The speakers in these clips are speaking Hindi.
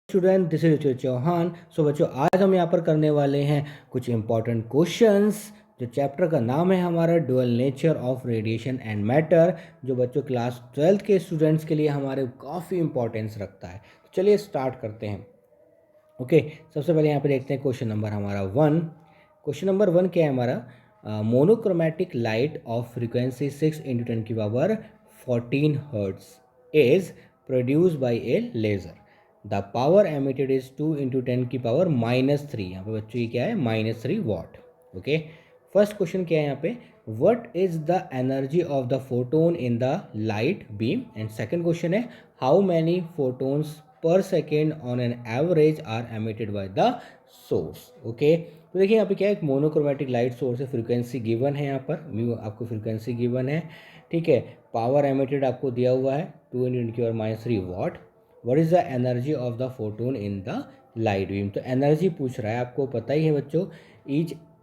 Student, this is Chauhan. So बच्चों, आज हम यहाँ पर करने वाले हैं कुछ इंपॉर्टेंट क्वेश्चंस। जो चैप्टर का नाम है हमारा dual nature of radiation and matter, जो बच्चों क्लास 12th के स्टूडेंट्स के लिए हमारे काफ़ी इंपॉर्टेंस रखता है। तो चलिए स्टार्ट करते हैं। ओके, सबसे पहले यहाँ पे देखते हैं क्वेश्चन नंबर हमारा 1। क्वेश्चन नंबर 1 क्या है हमारा? Monochromatic light of frequency 6 into 10 की power 14 hertz is produce by a laser. The power emitted is 2 into 10 की पावर -3। यहाँ पे बच्चों ये क्या है? -3 वॉट। ओके, फर्स्ट क्वेश्चन क्या है यहाँ पे? What is the energy of the photon in the light beam. And second question है how many photons per second on an average are emitted by the source. Okay, तो देखिए यहाँ पे क्या है? एक मोनोक्रोमेटिक लाइट सोर्स है, फ्रीक्वेंसी गिवन है, यहाँ पर म्यू आपको फ्रीक्वेंसी गिवन है, ठीक है। पावर एमिटेड आपको दिया हुआ है 2 इंटू की power -3 what. What is the energy of the photon in the light beam. तो एनर्जी पूछ रहा है, आपको पता ही है बच्चों,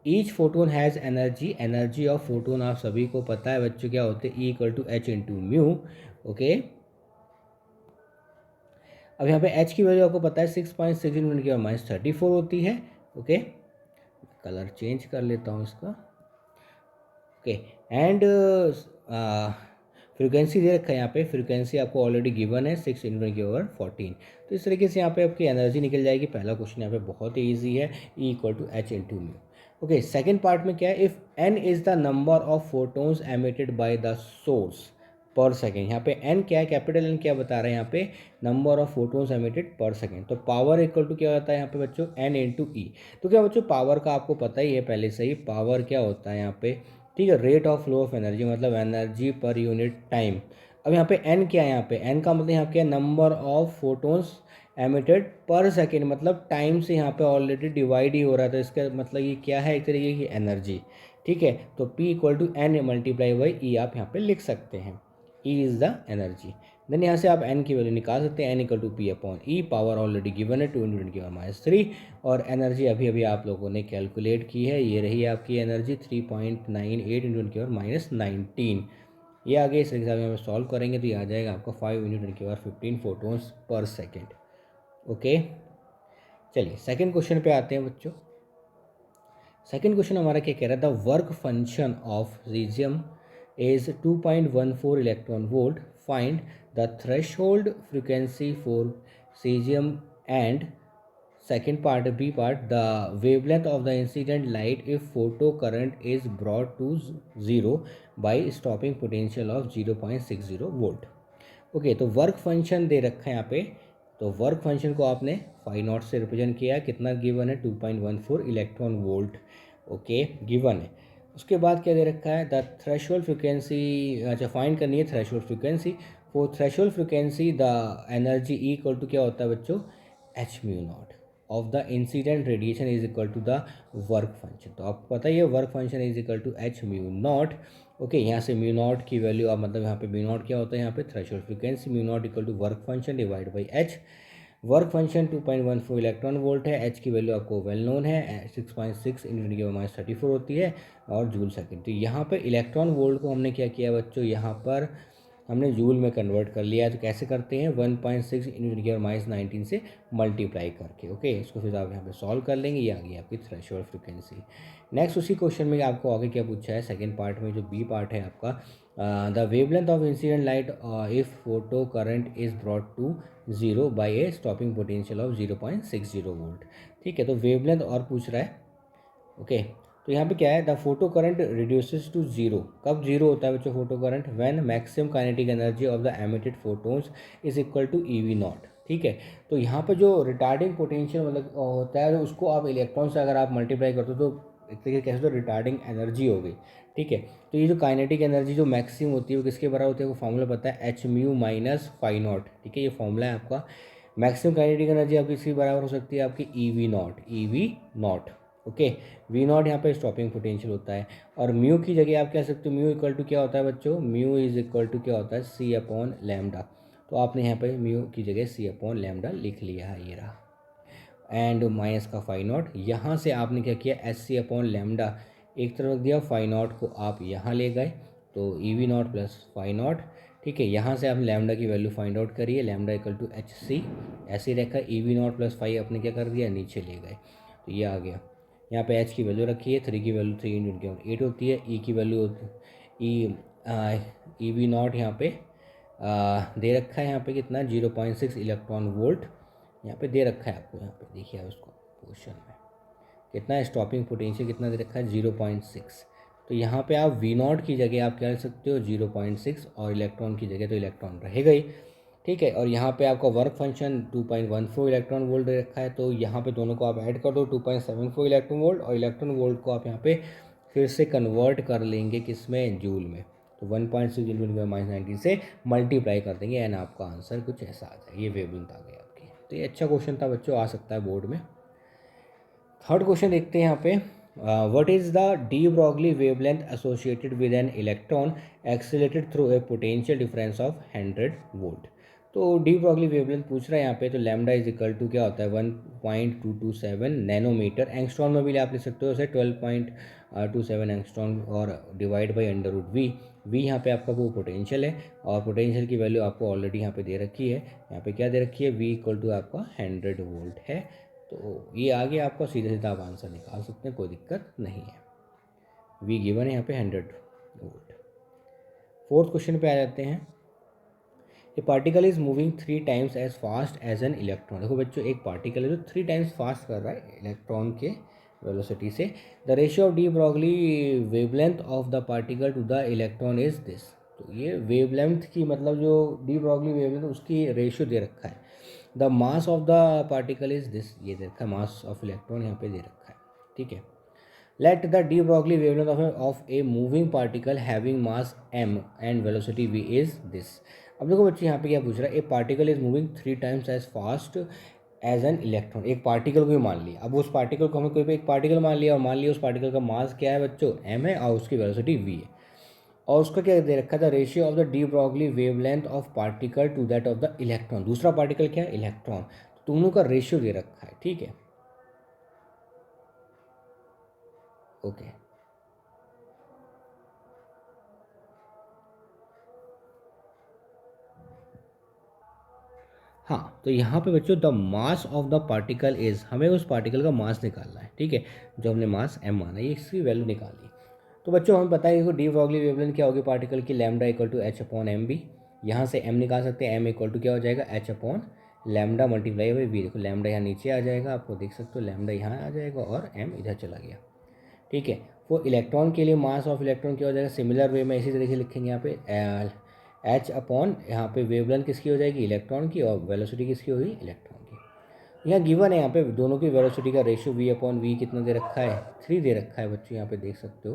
each photon has energy. Energy of photon आप सभी को पता है बच्चों, क्या होते हैं? E = H × mu. ओके, अब यहाँ पे H की वैल्यू आपको पता है 6.6 × 10⁻34 होती है। ओके, कलर चेंज कर लेता हूँ इसका। ओके, एंड फ्रीक्वेंसी दे रखा है यहाँ पे, फ्रीक्वेंसी आपको ऑलरेडी गिवन है 6 × 10⁻14। तो इस तरीके से यहाँ पे आपकी एनर्जी निकल जाएगी। पहला क्वेश्चन यहाँ पे बहुत ही ईजी है, E = H × mu. Okay, second part में क्या है? If n is the number of photons emitted by the source पर सेकेंड। यहाँ पे n क्या है? कैपिटल N क्या बता रहे हैं यहाँ पे? नंबर ऑफ फोटोन्स एमिटेड पर सेकेंड। तो पावर इक्वल टू क्या होता है यहाँ पे बच्चों? n × E। तो क्या बच्चों, पावर का आपको पता ही है पहले से ही, पावर क्या होता है यहाँ पे? ठीक है, rate of flow of energy, मतलब एनर्जी पर यूनिट टाइम। अब यहाँ पे n क्या है? यहाँ पे n का मतलब यहाँ क्या है? नंबर ऑफ फोटोन्स एमिटेड पर सेकेंड, मतलब टाइम से यहाँ पे ऑलरेडी डिवाइड ही हो रहा था। इसका मतलब ये क्या है? एक तरीके की एनर्जी, ठीक है। तो P = N × E आप यहाँ पे लिख सकते हैं। E is the energy. Then यहाँ से आप n की वैल्यू निकाल सकते हैं, N = P/E। Power already given है 2 × 10⁻3, और एनर्जी अभी अभी आप लोगों ने कैलकुलेट की है, ये रही आपकी एनर्जी 3.98 × 10⁻19। ये आगे इस तरीके से हम सॉल्व करेंगे तो ये आ जाएगा आपका 5 × 10⁻15 फोटोन्स पर सेकेंड। ओके, चलिए सेकेंड क्वेश्चन पे आते हैं बच्चों। सेकेंड क्वेश्चन हमारा क्या कह रहा था? The work function of caesium is 2.14 electron volt. Find the threshold frequency for cesium, and second part, B part, the wavelength of the incident light if photocurrent is brought to zero by stopping potential of 0.60 volt. Okay, तो वर्क फंक्शन दे रखा है यहाँ पे। तो वर्क फंक्शन को आपने फाई नॉट से रिप्रेजेंट किया, कितना गिवन है? 2.14 इलेक्ट्रॉन वोल्ट। ओके, गिवन है। उसके बाद क्या दे रखा है? द थ्रेशोल्ड फ्रिक्वेंसी, अच्छा फाइंड करनी है threshold frequency. For threshold frequency the energy E = क्या होता है बच्चों? H/μ0 of the incident radiation is equal to the work function. तो आपको पता ही है work function is equal to H/μ0। Okay, यहाँ से μ0 की वैल्यू आप, मतलब यहाँ पे μ0 क्या होता है? यहाँ पे threshold frequency. μ0 = work function divide by H। Work function 2.14 electron volt है। H की वैल्यू आपको वेल नोन है, 6.6 × 10⁻34 होती है, और जूल सेकेंड। तो यहाँ पर इलेक्ट्रॉन वोल्ट को हमने क्या किया बच्चों? यहाँ पर हमने जूल में कन्वर्ट कर लिया है। तो कैसे करते हैं? 1.6 × 10⁻19 से मल्टीप्लाई करके। ओके, इसको फिर आप यहाँ पे सॉल्व कर लेंगे, ये आ गई आपकी थ्रेशोल्ड फ्रिक्वेंसी। नेक्स्ट उसी क्वेश्चन में आपको आगे क्या पूछा है? सेकेंड पार्ट में जो बी पार्ट है आपका, the wavelength of incident light if photo current is brought to zero by a stopping potential of 0.60 volt. ठीक है, तो वेवलेंथ और पूछ रहा है। ओके, तो यहाँ पे क्या है? The photo current reduces to zero. कब जीरो होता है बच्चों photo current? When maximum kinetic energy of the emitted photons is equal to EV0। ठीक है, तो यहाँ पर जो रिटार्डिंग पोटेंशियल मतलब होता है, उसको आप इलेक्ट्रॉन से अगर आप मल्टीप्लाई करते हो तो एक तरीके कैसे, तो रिटार्डिंग एनर्जी हो गई। ठीक है, तो ये जो काइनेटिक एनर्जी जो मैक्सिमम होती है वो किसके बराबर होती है? वो फॉर्मूला पता है, H/μ - φ0। ठीक है, ये फॉर्मूला है आपका। मैक्सिमम काइनेटिक एनर्जी आपकी किसके बराबर हो सकती है? आपकी EV0। ओके, V0 यहाँ पे स्टॉपिंग पोटेंशियल होता है, और म्यू की जगह आप कह सकते हो म्यू = क्या होता है बच्चों? म्यू = क्या होता है? C/λ। तो आपने यहाँ पे म्यू की जगह C/λ लिख लिया है, ये रहा। एंड माइनस का φ0, यहाँ से आपने क्या किया? Sc/λ एक तरफ दिया, φ0 को आप यहाँ ले गए, तो EV0 + φ0। ठीक है। यहाँ से आप लैम्डा की वैल्यू फाइंड आउट करिए, lambda equal to H C ऐसे ही रखा, ई वी नॉट प्लस 5 आपने क्या कर दिया, नीचे ले गए, तो ये आ गया। यहाँ पे एच की वैल्यू रखी है, 3 की वैल्यू 3 इंटू 8 होती है, ई की वैल्यू ई वी नॉट यहाँ पे दे रखा है, यहाँ पे कितना 0.6 इलेक्ट्रॉन वोल्ट यहाँ पे दे रखा है आपको, यहाँ पे देखिए आप उसको क्वेश्चन में कितना है, स्टॉपिंग पोटेंशियल कितना दे रखा है 0.6। तो यहाँ पे आप वी नॉट की जगह आप क्या लिख सकते हो 0.6, और इलेक्ट्रॉन की जगह तो इलेक्ट्रॉन रहेगा ही, ठीक है। और यहाँ पे आपका वर्क फंक्शन 2.14 इलेक्ट्रॉन वोल्ट दे रखा है, तो यहाँ पे दोनों को आप ऐड कर दो 2.74 इलेक्ट्रॉन वोल्ट, और इलेक्ट्रॉन वोल्ट को आप यहाँ पे फिर से कन्वर्ट कर लेंगे किस में, जूल में। तो 1.6 इंटू -90 से मल्टीप्लाई कर देंगे एंड आपका आंसर कुछ ऐसा आ जाए, ये वेवलेंथ आ गई आपकी। तो ये अच्छा क्वेश्चन था बच्चों, आ सकता है बोर्ड में। थर्ड क्वेश्चन देखते हैं यहाँ पे, what is the de Broglie wavelength associated with an electron accelerated through a potential difference of 100 volt. तो डी ब्रॉगली वेवलेंथ पूछ रहा है यहाँ पे, तो लैम्डा इज इक्वल टू क्या होता है 1.227 नैनोमीटर, एंगस्ट्रॉन में भी आप लिख सकते हो उसे 12.27 एंगस्ट्रॉन, और divide by under root V. V यहाँ पे आपका वो पोटेंशियल है, और पोटेंशियल की वैल्यू आपको ऑलरेडी यहाँ पे दे रखी है, यहाँ पे क्या दे रखी है, वी इक्वल टू आपका 100 वोल्ट है। तो ये आगे आपका सीधे सीधा आप आंसर निकाल सकते हैं, कोई दिक्कत नहीं है। वी गिवन है यहाँ पे 100 वोल्ट। फोर्थ क्वेश्चन पे आ जाते हैं, a particle is moving 3 times as fast as an electron. देखो बच्चों, एक पार्टिकल है जो 3 टाइम्स फास्ट कर रहा है इलेक्ट्रॉन के वेलोसिटी से। The ratio of de Broglie wavelength of the particle to the electron is this. तो ये वेवलेंथ की मतलब जो डी ब्रॉगली वेवलेंथ उसकी रेशियो दे रखा है। The mass of the particle is this, ये दे रखा है, मास ऑफ इलेक्ट्रॉन यहाँ पे दे रखा है, ठीक है। Let the de Broglie wavelength of a moving particle having mass m and velocity v is this. अब देखो बच्चे यहाँ पे क्या पूछ रहा है, a particle is moving 3 times as fast as an electron. एक पार्टिकल को ही मान लिया, अब उस पार्टिकल को हमें कोई एक पार्टिकल मान लिया, और मान लिया उस पार्टिकल का मास क्या है बच्चों, m है, और उसकी वेलोसिटी v है, और उसका क्या दे रखा था, ratio of the de Broglie wavelength of particle to that of the electron. दूसरा पार्टिकल क्या है, इलेक्ट्रॉन, तो दोनों का रेशियो दे रखा है, ठीक है, ओके। हाँ, तो यहाँ पे बच्चों the mass of the particle is, हमें उस पार्टिकल का मास निकालना है, ठीक है, जो हमने मास m माना है, ये इसकी वैल्यू निकाली। तो बच्चों हमें पता है कि डी ब्रॉगली वेवलेंथ क्या होगी पार्टिकल की, lambda equal to H upon m b. यहाँ से m निकाल सकते हैं, m इक्वल टू क्या हो जाएगा, h upon lambda multiply by v. देखो लैम्डा यहाँ नीचे आ जाएगा, आपको देख सकते हो लैम्डा यहाँ आ जाएगा और m इधर चला गया, ठीक है। वो इलेक्ट्रॉन के लिए मास ऑफ इलेक्ट्रॉन क्या हो जाएगा, सिमिलर वे में इसी तरीके से लिखेंगे यहाँ पे एच अपॉन, यहाँ पे वेवलेंथ किसकी हो जाएगी, इलेक्ट्रॉन की, और वेलोसिटी किसकी होगी, इलेक्ट्रॉन की। यहाँ गिवन है यहाँ पे दोनों की वेलोसिटी का रेशियो वी अपॉन वी कितना दे रखा है, 3 दे रखा है बच्चों, यहाँ पे देख सकते हो,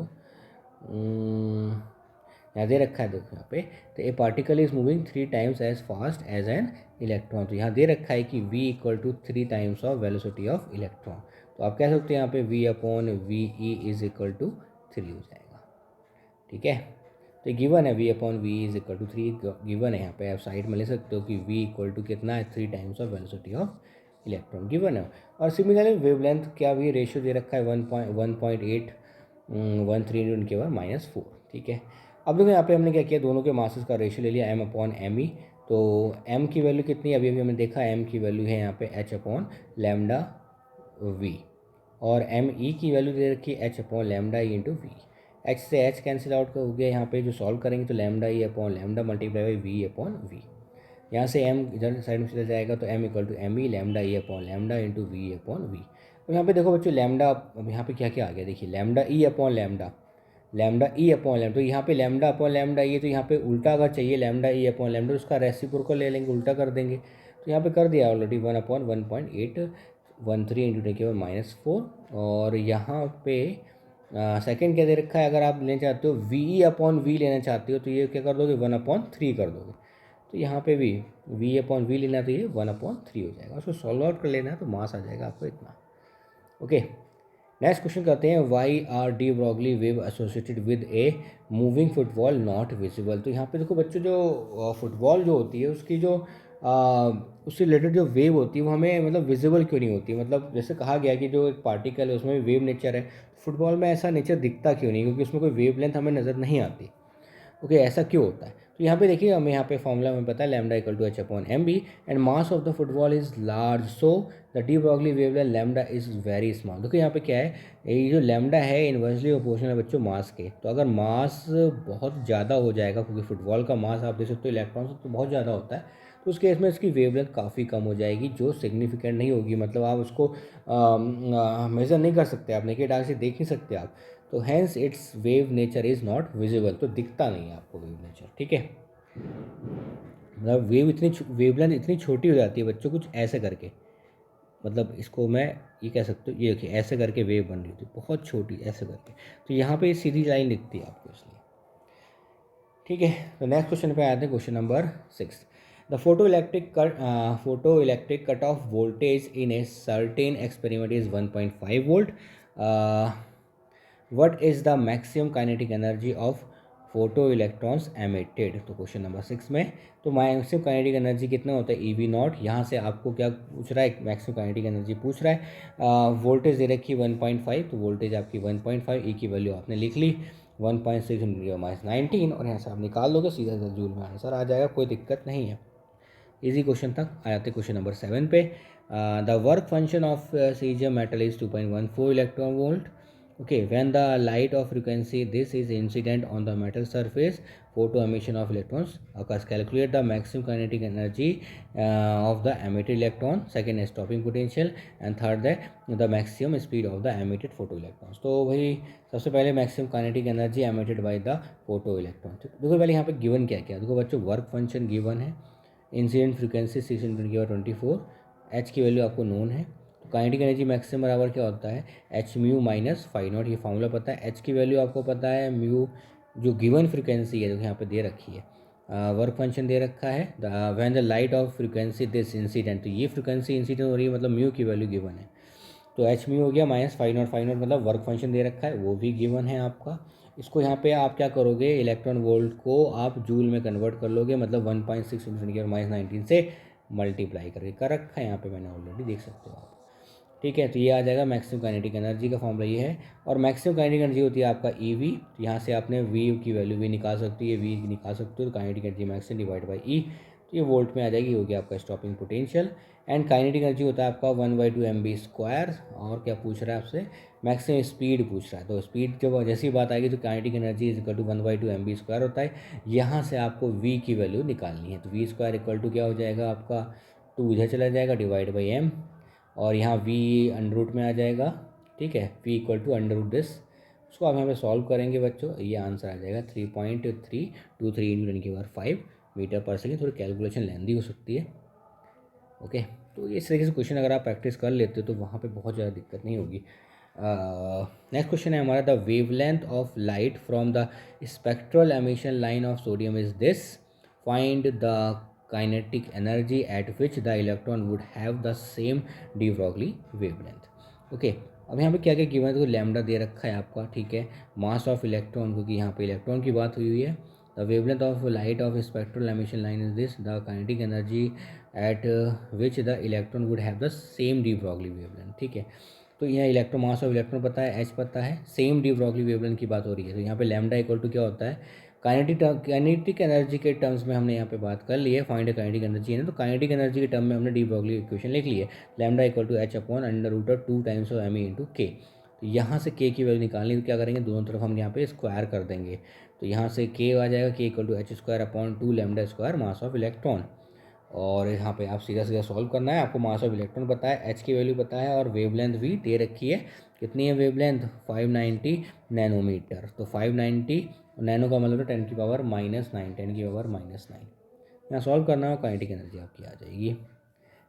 यहाँ दे रखा है, देखो यहाँ पे, तो a particle is moving 3 times as fast as an electron. तो यहाँ दे रखा है कि v equal to 3 times of velocity of electron. तो आप कह सकते हैं यहाँ पे v upon v e is equal to 3 हो जाएगा, ठीक है। तो गिवन है v upon v is equal to 3 given है, यहाँ पे आप साइड में ले सकते हो कि v इक्वल टू कितना है, 3 times of velocity of electron given है। और सिमिलरली वेवलेंथ क्या भी रेशियो दे रखा है 1.13 के बाद -4, ठीक है। अब देखो यहाँ पे हमने क्या किया, दोनों के मासेस का रेशियो ले लिया m अपॉन एम ई। तो m की वैल्यू कितनी है, अभी अभी हमने देखा m की वैल्यू है यहाँ पे h अपॉन लैम्डा v, और एम ई की वैल्यू दे रखी है h upon lambda e into v. h से h कैंसिल आउट हो गया यहाँ पे, जो सॉल्व करेंगे तो lambda e upon lambda multiply by v upon v. यहाँ से m इधर साइड में चला जाएगा, तो m equal to m e lambda e upon lambda into v upon v. अब यहाँ पे देखो बच्चों लैम्डा, अब यहाँ पे क्या क्या आ गया, देखिए lambda e upon lambda, lambda e upon lambda, तो यहाँ पे लैम्डा अपॉन लैम्डा ये, तो यहाँ पे उल्टा अगर चाहिए लैम्डा ई अपॉन लैम्डा, उसका रेसिप्रोकल ले लेंगे, उल्टा कर देंगे। तो यहाँ पे कर दिया ऑलरेडी 1 अपॉन 1.813 इंटू टेन के पावर -4। और यहाँ पे सेकेंड क्या दे रखा है, अगर आप लेना चाहते हो वी ई अपॉन वी लेना चाहते हो, तो ये क्या कर दोगे 1/3 कर दोगे। तो यहाँ पे भी वी अपॉन वी लेना, तो ये 1/3 हो जाएगा। उसको सॉल्व आउट कर लेना है, तो मास आ जाएगा आपको इतना, ओके। नेक्स्ट क्वेश्चन करते हैं, why are de Broglie wave associated with a moving football not visible. तो यहाँ पे देखो बच्चों, जो फुटबॉल जो होती है उसकी जो उससे रिलेटेड जो वेव होती है वो हमें मतलब विजिबल क्यों नहीं होती, मतलब जैसे कहा गया कि जो एक पार्टिकल है उसमें भी वेव नेचर है, फुटबॉल में ऐसा नेचर दिखता क्यों नहीं, क्योंकि उसमें कोई वेव लेंथ हमें नज़र नहीं आती, ओके। ऐसा क्यों होता है, तो यहाँ पे देखिए हमें यहाँ पे फॉर्मूला में पता है lambda equal to H upon m b and mass of the football is large, so the de Broglie wavelength lambda is very small. देखो यहाँ पे क्या है, ये जो लैम्डा है इन्वर्सली प्रोपोर्शनल है बच्चों मास के। तो अगर मास बहुत ज़्यादा हो जाएगा, क्योंकि फुटबॉल का मास आप देख सकते हो इलेक्ट्रॉन से तो बहुत ज़्यादा होता है, तो उस केस में इसकी वेवलेंथ काफ़ी कम हो जाएगी, जो सिग्निफिकेंट नहीं होगी। मतलब आप उसको मेज़र नहीं कर सकते, आप नेकेड आंख से देख नहीं सकते आप। तो hence its wave nature is not visible, तो दिखता नहीं है आपको वेव नेचर, ठीक है। मतलब वेवलेंथ इतनी छोटी हो जाती है बच्चों, कुछ ऐसे करके, मतलब इसको मैं ये कह सकता हूँ, ये देखिए ऐसे करके वेव बन रही थी बहुत छोटी ऐसे करके। तो यहाँ पे सीधी लाइन दिखती है आपको इसलिए, ठीक है। तो नेक्स्ट क्वेश्चन पे आते हैं, question number 6। The photo electric cut off voltage in a certain experiment is 1.5 volt. What is the maximum kinetic energy of photo electrons emitted. तो क्वेश्चन नंबर 6 में तो मैक्सिमम काइनेटिक एनर्जी कितना होता है, ई वी नॉट। यहाँ से आपको क्या पूछ रहा है, मैक्सिमम काइनेटिक एनर्जी पूछ रहा है। वोल्टेज दे रखी 1.5, तो वोल्टेज आपकी 1.5, ई की वैल्यू आपने लिख ली 1.6 - 19, और यहाँ से आप निकाल दोगे सीधा सीधा जूल में आंसर आ जाएगा, कोई दिक्कत नहीं है। इजी क्वेश्चन तक आ जाते क्वेश्चन नंबर 7 पे। The work function of caesium metal is 2.14 electron volt. Okay, when the light of frequency this is incident on the metal surface, photo emission of electrons occurs. Calculate the maximum kinetic energy of the emitted electron. Second is stopping potential, and third the maximum speed of the emitted photo electrons. तो वही सबसे पहले maximum kinetic energy emitted by the photo electron. देखो पहले यहाँ पे गिवन क्या क्या, देखो बच्चों वर्क फंक्शन गिवन है, इंसिडेंट फ्रीक्वेंसी 624, एच की वैल्यू आपको नोन है। काइनेटिक एनर्जी मैक्सिमम बराबर क्या होता है, h mu minus five not, ये फॉर्मूला पता है। एच की वैल्यू आपको पता है, म्यू जो गिवन फ्रीक्वेंसी है जो यहाँ पे दे रखी है, वर्क फंक्शन दे रखा है, when the light of frequency this incident, तो ये फ्रीक्वेंसी इंसिडेंट हो रही है, मतलब म्यू की वैल्यू गिवन है। तो एच म्यू हो गया माइनस फाइव नॉट मतलब वर्क फंक्शन दे रखा है, वो भी गिवन है आपका। इसको यहाँ पे आप क्या करोगे, इलेक्ट्रॉन वोल्ट को आप जूल में कन्वर्ट कर लोगे, मतलब 1.6 -19 से मल्टीप्लाई करके कर रखा है यहाँ पे मैंने ऑलरेडी, देख सकते हो आप, ठीक है। तो ये आ जाएगा मैक्सिमम काइनेटिक एनर्जी का फॉर्मूला ये है। और मैक्सिमम काइनेटिक एनर्जी होती है आपका ई वी, तो यहाँ से आपने वी की वैल्यू भी निकाल सकती है, वी निकाल सकते हो, तो kinetic energy maximum divide by E, तो ये वोल्ट में आ जाएगी, हो गया आपका stopping potential. And kinetic energy होता है आपका 1/2 mv²। और क्या पूछ रहा है आपसे, मैक्सिमम स्पीड पूछ रहा है। तो स्पीड जब जैसी बात आएगी तो kinetic energy is equal to 1/2 mv² होता है। यहाँ से आपको वी की वैल्यू निकालनी है, तो v² इक्वल टू क्या हो जाएगा आपका, 2 इधर चला जाएगा डिवाइड बाई एम, और यहाँ v अंडर रूट में आ जाएगा, ठीक है, v equal to under root this. उसको आप यहाँ पे सॉल्व करेंगे बच्चों, ये आंसर आ जाएगा 3.323 × 10⁵ मीटर पर सेकेंड। थोड़ी कैलकुलेशन लेंदी हो सकती है, ओके। तो इस तरीके से क्वेश्चन अगर आप प्रैक्टिस कर लेते हो तो वहाँ पे बहुत ज़्यादा दिक्कत नहीं होगी। नेक्स्ट क्वेश्चन है हमारा, the wavelength of light from the spectral emission line of sodium is this, find the kinetic energy at which the electron would have the same D Broglie wavelength. Okay, अब यहाँ पे क्या क्या गिवन है, तो लैम्डा दे रखा है आपका, ठीक है। मास ऑफ इलेक्ट्रॉन, क्योंकि यहाँ पे इलेक्ट्रॉन की बात हुई है। The wavelength of light of spectral emission line is this, the kinetic energy at which the electron would have the same D Broglie wavelength, ठीक है। तो यहाँ इलेक्ट्रॉन, मास ऑफ इलेक्ट्रॉन पता है, एच पता है, सेम डी ब्रॉगली वेवलेंथ की बात हो रही है। तो यहाँ पे लैम्डा इक्वल टू क्या होता है, काइनेटिक एनर्जी के टर्म्स में हमने यहाँ पे बात कर ली है, फाइंड काइनेटिक एनर्जी है ना, तो काइनेटिक एनर्जी के टर्म में हमने डी ब्रॉगली इक्वेशन लिख ली है, lambda equal to H upon under root of 2 times of m e into k. तो यहाँ से के की वैल्यू निकालनी, तो क्या करेंगे, दोनों तरफ हम यहाँ पे स्क्वायर कर देंगे, तो यहाँ से के आ जाएगा, k equal to h² upon 2 lambda square mass of electron. और यहाँ पे आप सीधा सीधा सॉल्व करना है, आपको मास ऑफ इलेक्ट्रॉन पता है, एच की वैल्यू पता है, और वेवलेंथ भी दे रखी है। कितनी है वेवलेंथ, 590 नैनोमीटर। तो 590 नैनो का मतलब 10⁻⁻9, 10⁻⁻9। यहाँ सॉल्व करना है, काइनेटिक एनर्जी आपकी आ जाएगी।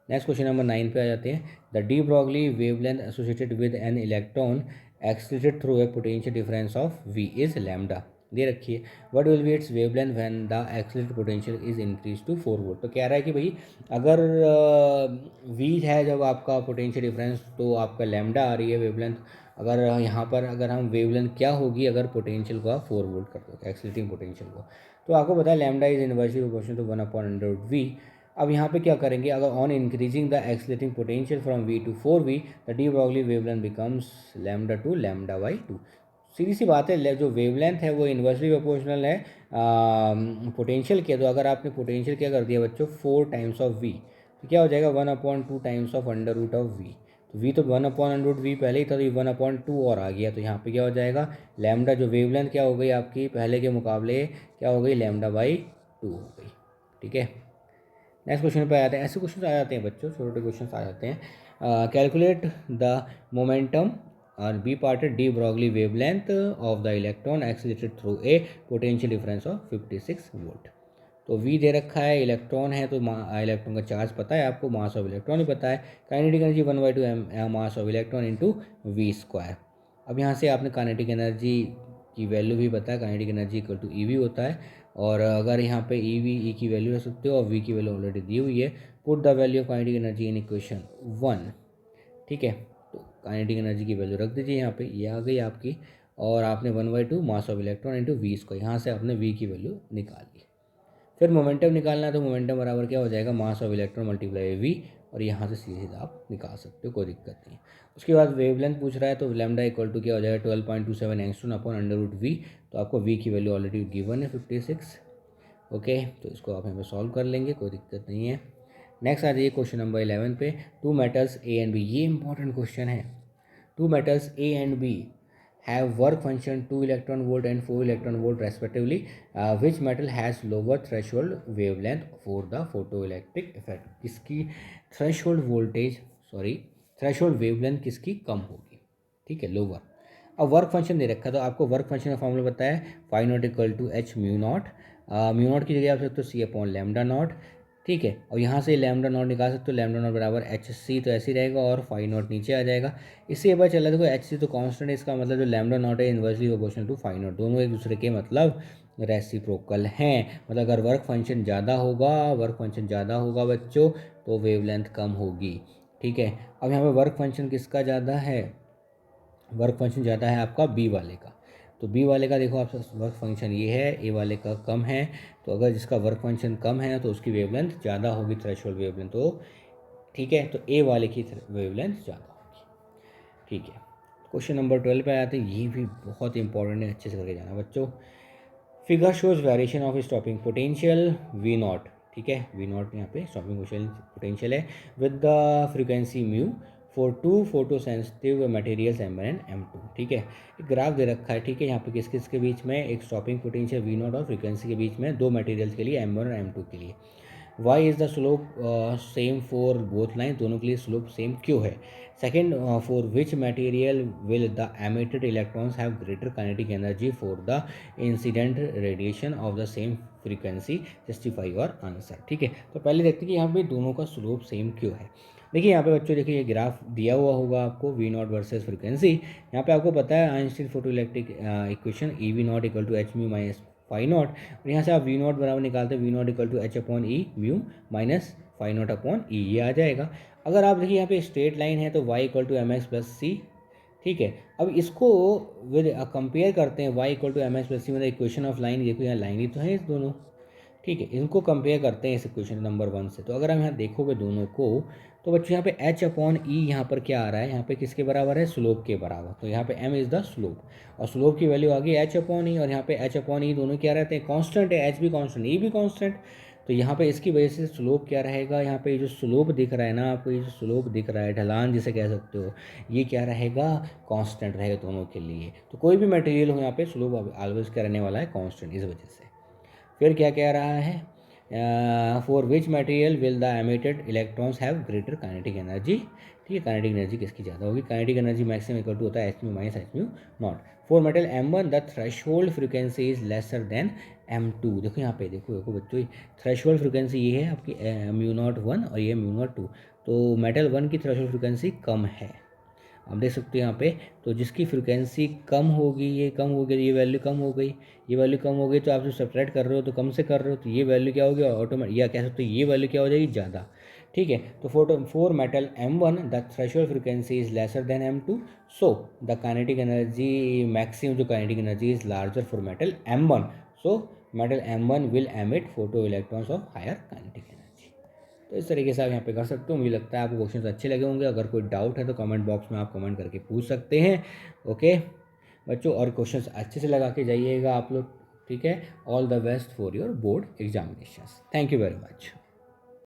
नेक्स्ट क्वेश्चन नंबर 9 पे आ जाते हैं, the de Broglie wavelength associated with an electron accelerated through a potential difference of V is lambda, दे रखी है। What will be its wavelength when the accelerated potential is increase to 4 volt. तो कह रहा है कि भाई अगर वी है जब आपका पोटेंशियल डिफरेंस, तो आपका लैम्डा आ रही है वेवलेंथ। अगर यहाँ पर अगर हम वेवलेंथ क्या होगी अगर पोटेंशियल को आप 4 वोल्ट कर दो, एक्सलेटिंग पोटेंशियल को, तो आपको पता है lambda is inversely proportional to 1/√v। अब यहाँ पे क्या करेंगे, अगर on increasing the accelerating potential from v to 4v, the de Broglie wavelength becomes lambda to lambda by 2। सीधी सी बात है, जो वेवलेंथ है वो इन्वर्सली प्रोपोर्शनल है पोटेंशियल के। तो अगर आपने पोटेंशियल क्या कर दिया बच्चों, 4 टाइम्स ऑफ वी, तो क्या हो जाएगा 1/2 times of under root of v. तो वी तो 1/√v पहले ही था, तो ये 1/2 और आ गया। तो यहाँ पे क्या हो जाएगा, लैम्डा जो वेवलेंथ क्या हो गई आपकी पहले के मुकाबले क्या हो गई, λ/2 हो गई। ठीक है, नेक्स्ट क्वेश्चन पे आते हैं। ऐसे क्वेश्चन आ जाते हैं बच्चों, छोटे क्वेश्चन आ जाते हैं। कैलकुलेट द मोमेंटम और b part de Broglie wavelength of the electron accelerated through a potential difference of 56 volt. तो वी दे रखा है, इलेक्ट्रॉन है तो इलेक्ट्रॉन का चार्ज पता है आपको, मास ऑफ इलेक्ट्रॉन ही पता है। Kinetic energy 1/2 m mass of electron into v square. अब यहाँ से आपने काइनेटिक एनर्जी की वैल्यू भी पता है, kinetic energy equal to e v होता है। और अगर यहाँ पे ई वी ई की वैल्यू रख सकते हो और वी की वैल्यू ऑलरेडी दी हुई है। Put the value of kinetic energy in equation 1। ठीक है, तो काइनेटिक एनर्जी की वैल्यू रख दीजिए यहाँ पे, ये आ गई आपकी। और आपने 1/2 mass of electron into v square, यहाँ से आपने वी की वैल्यू निकाल ली। फिर मोमेंटम निकालना है, तो मोमेंटम बराबर क्या हो जाएगा, mass of electron multiply v. और यहाँ से सीधे आप निकाल सकते हो, कोई दिक्कत नहीं। उसके बाद वेवलेंथ पूछ रहा है, तो लैम्डा इक्वल टू क्या हो जाएगा 12.27 angstrom upon under root v. तो आपको वी की वैल्यू ऑलरेडी गिवन है 56। ओके, तो इसको आप यहाँ पे सॉल्व कर लेंगे, कोई दिक्कत नहीं है। नेक्स्ट आ जाइए क्वेश्चन नंबर 11 पे। Two metals A and B, ये इंपॉर्टेंट क्वेश्चन है। Two metals A and B have work function 2 electron volt and 4 electron volt respectively. Which metal has lower threshold wavelength for the photoelectric effect? किसकी threshold voltage threshold wavelength किसकी कम होगी? ठीक है, लोअर। अब वर्क फंक्शन दे रखा है, तो आपको वर्क फंक्शन का फॉर्मूला पता है, phi not equal to H mu not. Mu not की जगह आप सकते हो सी अपॉन लैम्डा नॉट। ठीक है, और यहाँ से लैम्डा नॉट निकाल सकते हो, लैम्डा नॉट बराबर एच सी, तो ऐसे ही रहेगा और फाई नॉट नीचे आ जाएगा। इससे ये पता चला, देखो एच सी तो कांस्टेंट है, इसका मतलब जो लैम्डा नॉट है inversely proportional to phi not, दोनों एक दूसरे के मतलब रेसिप्रोकल हैं। मतलब अगर वर्क फंक्शन ज़्यादा होगा बच्चों, तो वेवलेंथ कम होगी। ठीक है, अब यहाँ पे वर्क फंक्शन किसका ज़्यादा है, वर्क फंक्शन ज़्यादा है आपका बी वाले का। तो बी वाले का देखो आप वर्क फंक्शन ये है, ए वाले का कम है। तो अगर जिसका वर्क फंक्शन कम है तो उसकी वेवलेंथ ज़्यादा होगी, थ्रेशोल्ड वेवलेंथ। तो ठीक है, तो ए वाले की वेवलेंथ ज़्यादा होगी। ठीक है, क्वेश्चन नंबर 12 पे आते हैं। ये भी बहुत इंपॉर्टेंट है, अच्छे से करके जाना बच्चों। Figure shows variation of stopping potential v not. ठीक है, वी नॉट यहाँ पे स्टॉपिंग पोटेंशियल है with the frequency mu for two photo sensitive materials M1 and M2। ठीक है, एक ग्राफ दे रखा है। ठीक है, यहाँ पे किस किस के बीच में एक स्टॉपिंग पोटेंशियल वी नॉट और फ्रीक्वेंसी के बीच में, दो मटेरियल्स के लिए M1 और M2 के लिए। Why is the slope same for both line, दोनों के लिए स्लोप सेम क्यों है। Second, for which material will the emitted electrons have greater kinetic energy for the incident radiation of the same frequency, justify your answer. ठीक है, तो पहले देखते हैं कि यहाँ पे दोनों का स्लोप सेम क्यों है। देखिए यहाँ पे बच्चों, देखिए ये ग्राफ दिया हुआ होगा आपको, वी नॉट वर्सेज फ्रीक्वेंसी। यहाँ पे आपको पता है Einstein photo electric equation, E V naught equal to H mu minus phi naught. और यहाँ से आप वी नॉट बराबर निकालते हैं, V naught equal to H upon E mu minus phi naught upon E, ये आ जाएगा। अगर आप देखिए यहाँ पे स्ट्रेट लाइन है तो Y equal to M X plus C. ठीक है, अब इसको विद कंपेयर करते हैं, Y equal to M X plus C, मतलब इक्वेशन ऑफ लाइन, देखो यहाँ लाइन ही तो है इस दोनों। ठीक है, इनको कंपेयर करते हैं इस इक्वेशन नंबर 1 से। तो अगर हम यहाँ देखोगे दोनों को, तो बच्चों यहाँ पे एच अपॉन ई यहाँ पर क्या आ रहा है, यहाँ पे किसके बराबर है, स्लोप के बराबर। तो यहाँ पे एम इज़ द स्लोप और स्लोप की वैल्यू आ गई एच अपॉन ई। और यहाँ पे एच अपॉन ई दोनों क्या रहते हैं, कांस्टेंट है, एच भी कांस्टेंट, ई भी कांस्टेंट। तो यहाँ पे इसकी वजह से स्लोप क्या रहेगा, यहाँ पे जो स्लोप दिख रहा है ना आपको, ये जो स्लोप दिख रहा है, ढलान जिसे कह सकते हो, ये क्या रहेगा, कांस्टेंट रहेगा दोनों के लिए। तो कोई भी मटेरियल हो यहाँ पे स्लोप ऑलवेज क्या रहने वाला है, कांस्टेंट, इस वजह से। फिर क्या कह रहा है, for which material will the emitted electrons have greater kinetic energy. ठीक है, काइनेटिक एनर्जी किसकी ज़्यादा होगी, kinetic energy maximum equal to होता है h mu minus h mu not. For metal M1 the threshold frequency is lesser than M2। देखो यहाँ पे, देखो बच्चों, थ्रेशोल्ड फ्रिक्वेंसी ये है आपकी म्यू नॉट 1 और ये म्यू नॉट 2। तो मेटल 1 की थ्रेशोल्ड फ्रिक्वेंसी कम है, आप देख सकते हो यहाँ पे। तो जिसकी फ्रिक्वेंसी कम होगी, ये कम हो गई, ये वैल्यू कम हो गई, ये वैल्यू कम हो गई, तो आप जो सब्ट्रैक्ट कर रहे हो तो कम से कर रहे हो, तो ये वैल्यू क्या होगी ऑटोमेटिक, या कह सकते हो ये वैल्यू क्या हो जाएगी, ज़्यादा। ठीक है, तो for metal M1 the threshold frequency is lesser than M2, so the kinetic energy maximum जो kinetic energy is larger for metal M1, so metal M1 will emit photo electrons of higher kinetic energy. तो इस तरीके से आप यहाँ पे कर सकते हो। मुझे लगता है आपको क्वेश्चन अच्छे लगे होंगे। अगर कोई डाउट है तो कमेंट बॉक्स में आप कमेंट करके पूछ सकते हैं। ओके, बच्चों, और क्वेश्चंस अच्छे से लगा के जाइएगा आप लोग, ठीक है। All the best for your board examinations. Thank you very much.